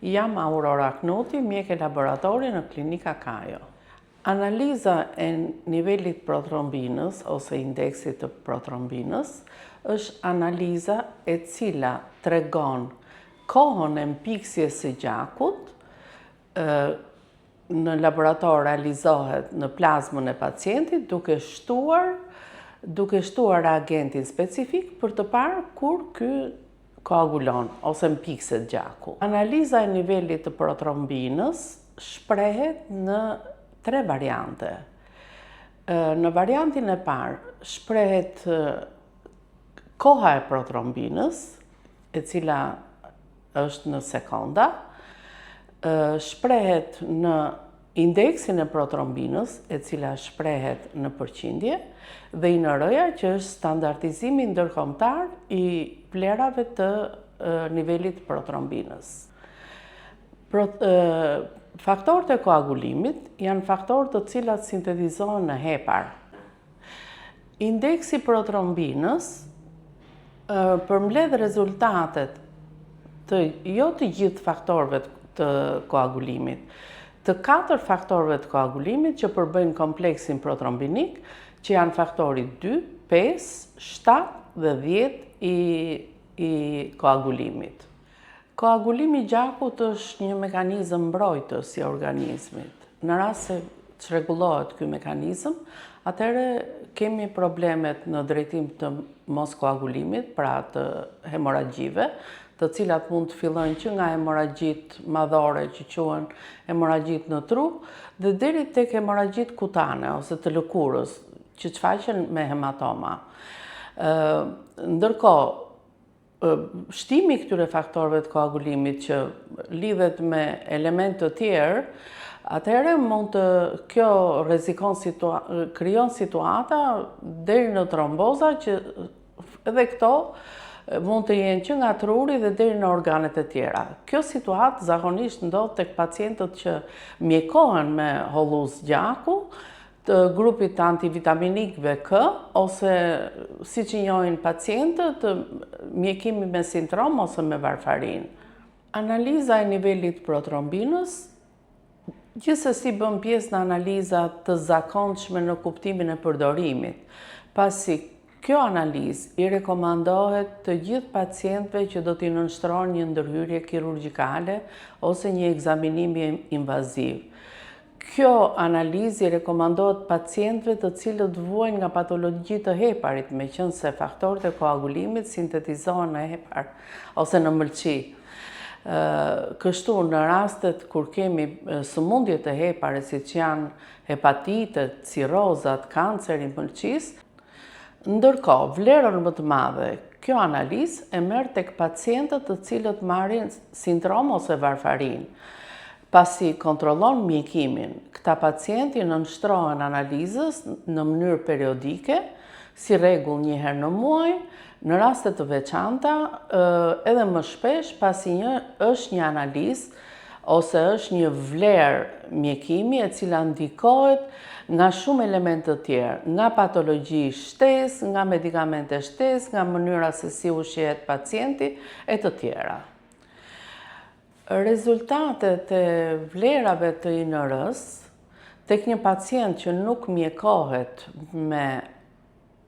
Jam Aurora Knuti, mjek e laboratori në klinika Kajo. Analiza e nivelit protrombinës ose indeksit të protrombinës është analiza e cila tregon kohën e mpiksjes së gjakut. Në laborator realizohet në plazmën e pacientit duke shtuar reagentin specifik për të parë kur ky koagulon ose mpikset gjaku. Analiza e nivelit të protrombinës shprehet në 3 variante. Në variantin e parë shprehet koha e protrombinës, e cila është në sekonda, shprehet në indeksin e protrombinës, e cila shprehet në përqindje, dhe INR-ja që është standardizimi ndërkombëtar i vlerave të nivelit protrombinës. Faktorët e koagulimit janë faktorë të cilat sintetizohen në hepar. Indeksi protrombinës përmbledh rezultatet të jo të gjithë faktorëve të koagulimit, të 4 faktorëve të koagulimit që përbëjnë kompleksin protrombinik, që janë faktori 2, 5, 7 dhe 10 i koagulimit. Koagulimi i gjakut është një mekanizëm mbrojtës i organizmit. Në rast se çrregullohet ky mekanizëm, atëherë kemi problemet në drejtim të mos koagulimit, pra të hemoragjive, të cilat mund të fillojnë që nga hemoragjit madhore që quhen hemoragjit në trup, dhe deri tek hemoragjit kutane ose të lëkurës, që shfaqen me hematoma. Ndërkohë, shtimi i këtyre faktorëve të koagulimit që lidhet me elementë të tjerë, atëherë kjo krijon situata deri në tromboza që edhe këto mund të jenë që nga truri dhe deri në organet e tjera. Kjo situatë zakonisht ndodh tek pacientët që mjekohen me holluz gjaku, të grupit të antivitaminikëve K, ose siç i njohin pacientët, mjekimi me sindrom ose me varfarin. Analiza e nivelit protrombinës gjithsesi bën pjesë në analiza të zakonshme në kuptimin e përdorimit, pasi kjo analizë i rekomandohet të gjithë pacientëve që do t'i nënshtrohen një ndërhyrje kirurgjikale ose një ekzaminim invaziv. Kjo analizë i rekomandohet pacientëve të cilët vuajnë nga patologji të heparit, meqense faktorët e koagulimit sintetizohen në hepar ose në mëlçi. Kështu, në rastet kur kemi sëmundje të heparit, siç janë hepatitet, cirozat, kanceri i mëlçisë, ndërkohë vlerën më të madhe kjo analizë e merr tek pacientët të cilët marrin sindrom ose varfarin. Pasi kontrollon mjekimin, këta pacienti nënshtrohen analizës në mënyrë periodike, si rregull 1 herë në muaj, në raste të veçanta edhe më shpesh, pasi është një analizë ose është një vlerë mjekimi e cila ndikohet nga shumë elementë të tjerë, nga patologji shtesë, nga medikamente shtesë, nga mënyra se si ushqehet pacienti e të tjera. Rezultatet e vlerave të INR-s tek një pacient që nuk mjekohet me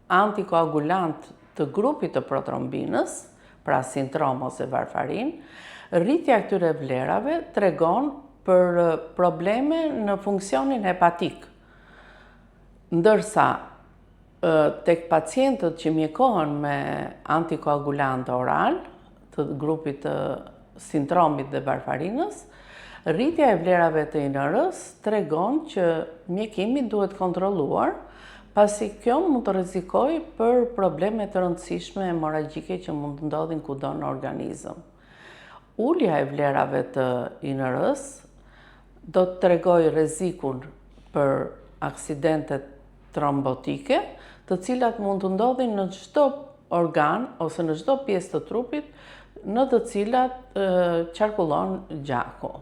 antikoagulant të grupit të protrombinës, pra sindrom ose varfarin, rritja e këtyre vlerave tregon për probleme në funksionin hepatik. Ndërsa tek pacientët që mjekohen me antikoagulant oral të grupit të sindromit dhe varfarinës, rritja e vlerave të INR-s tregon që mjekimi duhet kontrolluar, pasi kjo mund të rrezikojë për probleme të rëndësishme hemoragjike që mund të ndodhin kudo në organizëm. Ulja e vlerave të INR-s do të tregojë rrezikun për aksidentet trombotike, të cilat mund të ndodhin në çdo organ ose në çdo pjesë të trupit në të cilat qarkullon gjaku.